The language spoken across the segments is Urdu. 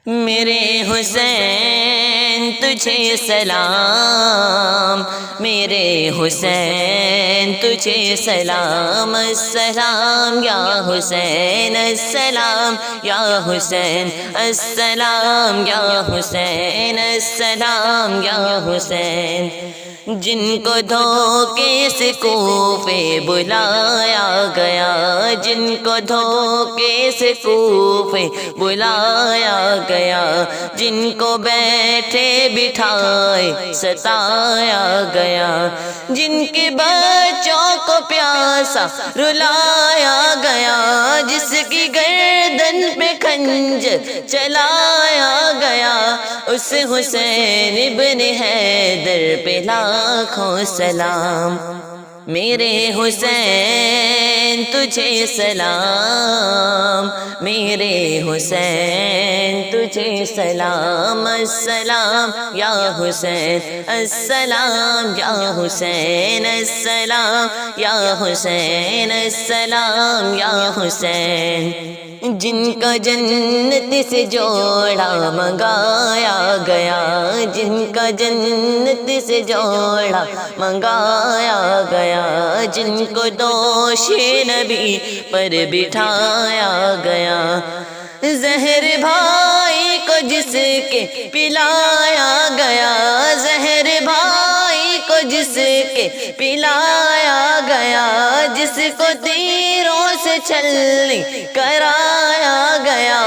میرے حسین تجھے سلام، میرے حسین تجھے سلام، السلام یا حسین، السلام یا حسین، السلام یا حسین، السلام یا حسین۔ جن کو دھوکے سے کوفے بلایا گیا، جن کو دھوکے سے کوفے بلایا گیا، جن کو بیٹھے بٹھائے ستایا گیا، جن کے بچوں کو پیاسا رلایا گیا، جس کی گردن پہ خنجر چلایا گیا، اس حسین ابن حیدر پہ لاکھوں سلام۔ میرے حسین تجھے سلام، میرے حسین تجھے سلام، السلام یا حسین، السلام یا حسین، السلام یا حسین، السلام یا حسین۔ جن کا جنت سے جوڑا منگایا گیا، جن کا جنت سے جوڑا منگایا گیا، جن کو دوش نبی پر بٹھایا گیا، زہر بھائی کو جس کے پلایا گیا، زہر بھائی کو جس کے پلایا گیا، جس کو تیروں سے چھلنی کرایا گیا،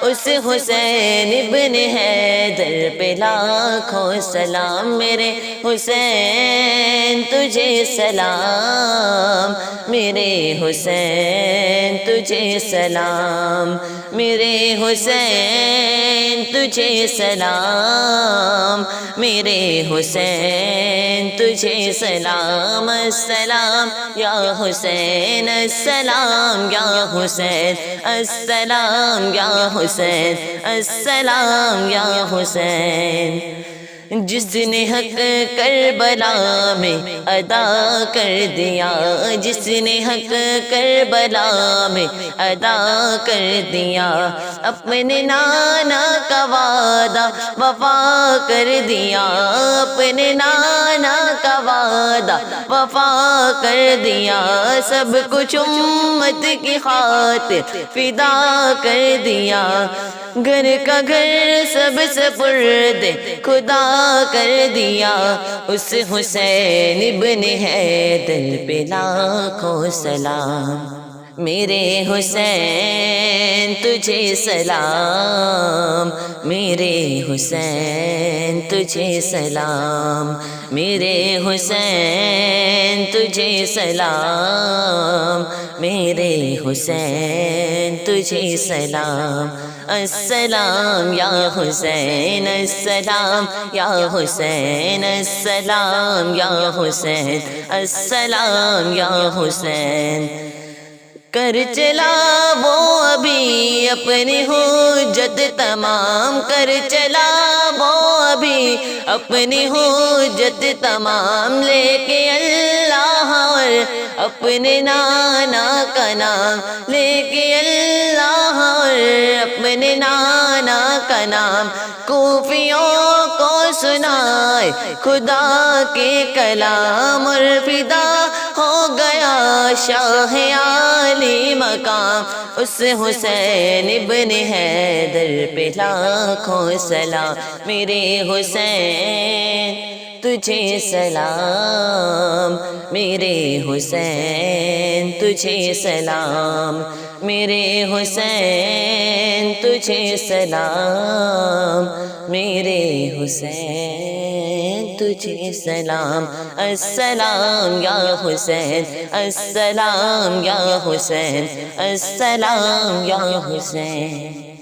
اس حسین ابن حیدر پہ لاکھوں سلام۔ میرے حسین تجھے سلام، میرے حسین تجھے سلام، میرے حسین تجھے سلام، میرے حسین تجھے سلام، السلام یا حسین، السلام یا حسین، السلام یا حسین، السلام یا حسین۔ جس نے حق کربلا میں ادا کر دیا، جس نے حق کربلا میں ادا کر دیا، اپنے نانا کا وعدہ وفا کر دیا، اپنے نانا کا وعدہ وفا کر دیا، سب کچھ امت کی خاطر فدا کر دیا، گھر کا گھر سب سپرد خدا کر دیا، اس حسین ابن حیدر پہ لاکھوں سلام۔ میرے حسین تجھے سلام، میرے حسین تجھے سلام، میرے حسین تجھے سلام، میرے حسین تجھے سلام، السلام یا حسین، السلام یا حسین، السلام یا حسین، السلام یا حسین۔ کر چلا وہ ابھی اپنی حجت تمام، کر چلا وہ ابھی اپنی حجت تمام، لے کے اللہ اور اپنے نانا کا نام، لے کے اللہ اور اپنے نانا کا نام، کوفیوں کو سنائے خدا کے کلام، اور فدا ہو گیا شاہ عالی مقام، اس حسین ابن حیدر پہ لاکھوں سلام۔ میرے حسین تجھے سلام، میرے حسین تجھے سلام، میرے حسین تجھے سلام، میرے حسین تجھے سلام، السلام یا حسین، السلام یا حسین، السلام یا حسین۔